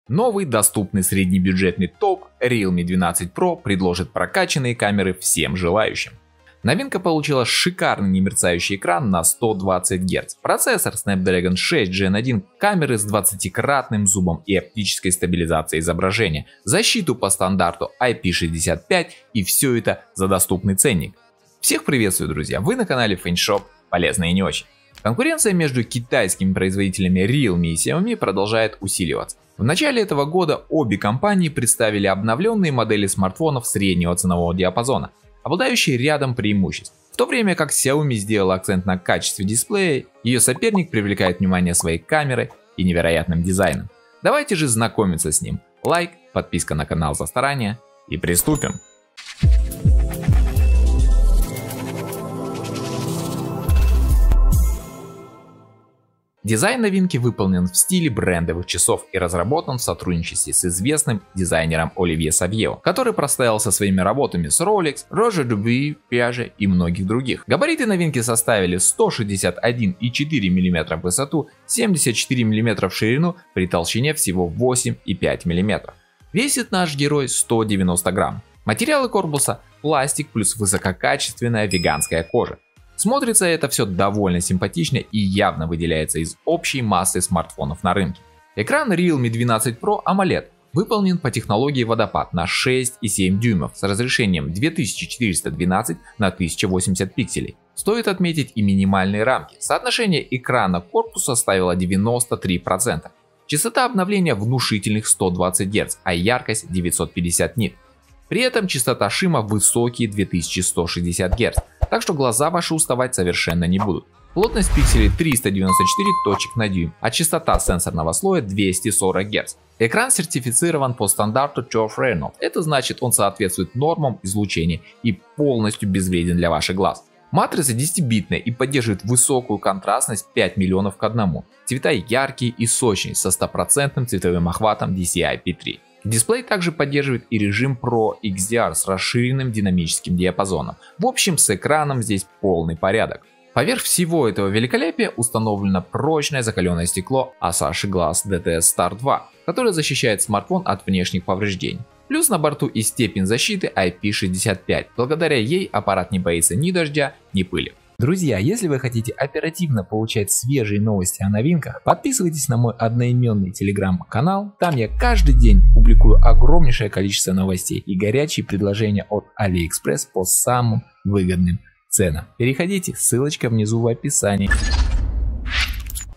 Новый доступный среднебюджетный топ Realme 12 Pro предложит прокачанные камеры всем желающим. Новинка получила шикарный немерцающий экран на 120 Гц, процессор Snapdragon 6 Gen 1, камеры с 20-кратным зумом и оптической стабилизацией изображения, защиту по стандарту IP65 и все это за доступный ценник. Всех приветствую, друзья, вы на канале FenShop, полезно и не очень. Конкуренция между китайскими производителями Realme и Xiaomi продолжает усиливаться. В начале этого года обе компании представили обновленные модели смартфонов среднего ценового диапазона, обладающие рядом преимуществ. В то время как Xiaomi сделала акцент на качестве дисплея, ее соперник привлекает внимание своей камерой и невероятным дизайном. Давайте же знакомиться с ним. Лайк, подписка на канал за старание и приступим. Дизайн новинки выполнен в стиле брендовых часов и разработан в сотрудничестве с известным дизайнером Оливье Савьео, который прославился своими работами с Rolex, Roger Dubuis, Piaget и многих других. Габариты новинки составили 161,4 мм в высоту, 74 мм в ширину при толщине всего 8,5 мм. Весит наш герой 190 грамм. Материалы корпуса – пластик плюс высококачественная веганская кожа. Смотрится это все довольно симпатично и явно выделяется из общей массы смартфонов на рынке. Экран Realme 12 Pro AMOLED выполнен по технологии водопад на 6,7 дюймов с разрешением 2412 на 1080 пикселей. Стоит отметить и минимальные рамки. Соотношение экрана к корпусу составило 93%. Частота обновления внушительных 120 Гц, а яркость 950 нит. При этом частота шима высокие 2160 Гц, так что глаза ваши уставать совершенно не будут. Плотность пикселей 394 точек на дюйм, а частота сенсорного слоя 240 Гц. Экран сертифицирован по стандарту Turf Renault, это значит, он соответствует нормам излучения и полностью безвреден для ваших глаз. Матрица 10-битная и поддерживает высокую контрастность 5 миллионов к 1. Цвета яркие и сочные со 100% цветовым охватом DCI-P3. Дисплей также поддерживает и режим Pro XDR с расширенным динамическим диапазоном. В общем, с экраном здесь полный порядок. Поверх всего этого великолепия установлено прочное закаленное стекло Asahi Glass DTS Star 2, которое защищает смартфон от внешних повреждений. Плюс на борту и степень защиты IP65. Благодаря ей аппарат не боится ни дождя, ни пыли. Друзья, если вы хотите оперативно получать свежие новости о новинках, подписывайтесь на мой одноименный телеграм-канал. Там я каждый день публикую огромнейшее количество новостей и горячие предложения от AliExpress по самым выгодным ценам. Переходите, ссылочка внизу в описании.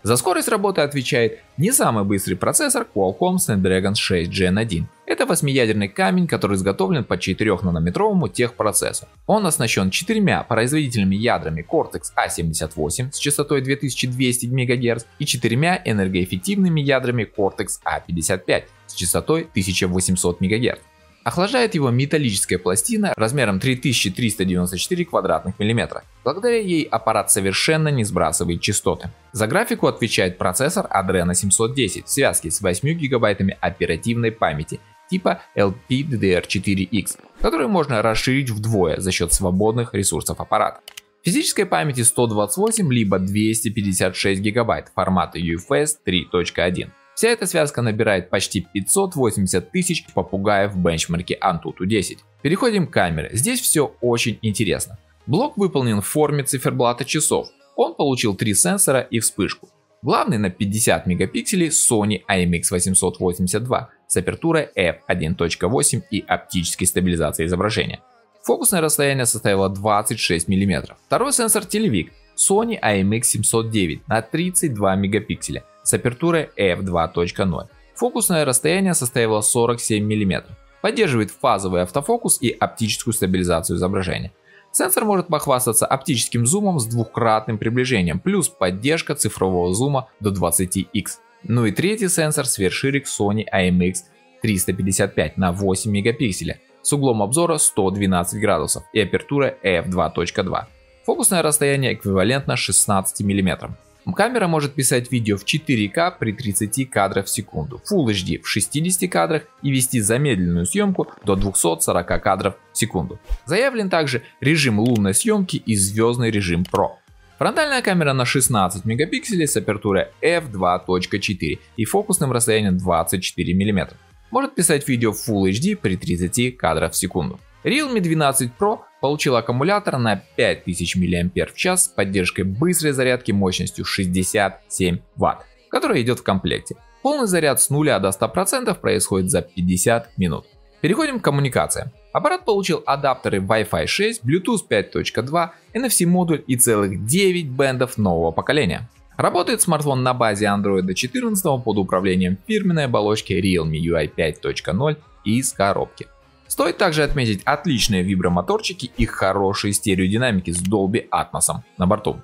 За скорость работы отвечает не самый быстрый процессор Qualcomm Snapdragon 6 Gen 1. Это 8-ядерный камень, который изготовлен по 4-нанометровому техпроцессору. Он оснащен 4 производительными ядрами Cortex A78 с частотой 2200 МГц и 4 энергоэффективными ядрами Cortex A55 с частотой 1800 МГц. Охлаждает его металлическая пластина размером 3394 квадратных миллиметра. Благодаря ей аппарат совершенно не сбрасывает частоты. За графику отвечает процессор Adreno 710 в связке с 8 гигабайтами оперативной памяти типа LPDDR4X, который можно расширить вдвое за счет свободных ресурсов аппарата. Физической памяти 128 либо 256 гигабайт формата UFS 3.1. Вся эта связка набирает почти 580 тысяч попугаев в бенчмарке Antutu 10. Переходим к камере. Здесь все очень интересно. Блок выполнен в форме циферблата часов. Он получил 3 сенсора и вспышку. Главный на 50 мегапикселей Sony IMX882 с апертурой f1.8 и оптической стабилизацией изображения. Фокусное расстояние составило 26 мм. Второй сенсор телевик Sony IMX709 на 32 мегапикселя с апертурой f2.0. Фокусное расстояние составило 47 мм. Поддерживает фазовый автофокус и оптическую стабилизацию изображения. Сенсор может похвастаться оптическим зумом с двукратным приближением, плюс поддержка цифрового зума до 20x. Ну и третий сенсор сверхширик Sony IMX355 на 8 мегапикселя с углом обзора 112 градусов и апертурой f2.2. Фокусное расстояние эквивалентно 16 мм. Камера может писать видео в 4К при 30 кадрах в секунду, Full HD в 60 кадрах и вести замедленную съемку до 240 кадров в секунду. Заявлен также режим лунной съемки и звездный режим Pro. Фронтальная камера на 16 мегапикселей с апертурой f2.4 и фокусным расстоянием 24 мм. Может писать видео в Full HD при 30 кадров в секунду. Realme 12 Pro получил аккумулятор на 5000 мАч с поддержкой быстрой зарядки мощностью 67 Вт, которая идет в комплекте. Полный заряд с 0 до 100% происходит за 50 минут. Переходим к коммуникациям. Аппарат получил адаптеры Wi-Fi 6, Bluetooth 5.2, NFC-модуль и целых 9 бендов нового поколения. Работает смартфон на базе Android 14 под управлением фирменной оболочки Realme UI 5.0 из коробки. Стоит также отметить отличные вибромоторчики и хорошие стереодинамики с Dolby Atmos на борту.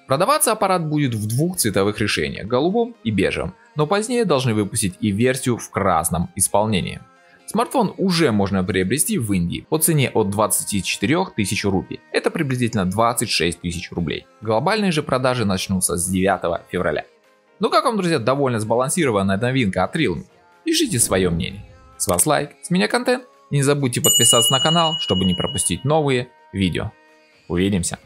Продаваться аппарат будет в двух цветовых решениях, голубом и бежевом, но позднее должны выпустить и версию в красном исполнении. Смартфон уже можно приобрести в Индии по цене от 24 тысяч рупий, это приблизительно 26 тысяч рублей. Глобальные же продажи начнутся с 9 февраля. Ну как вам, друзья, довольно сбалансированная новинка от Realme? Пишите свое мнение. С вас лайк, с меня контент. Не забудьте подписаться на канал, чтобы не пропустить новые видео. Увидимся!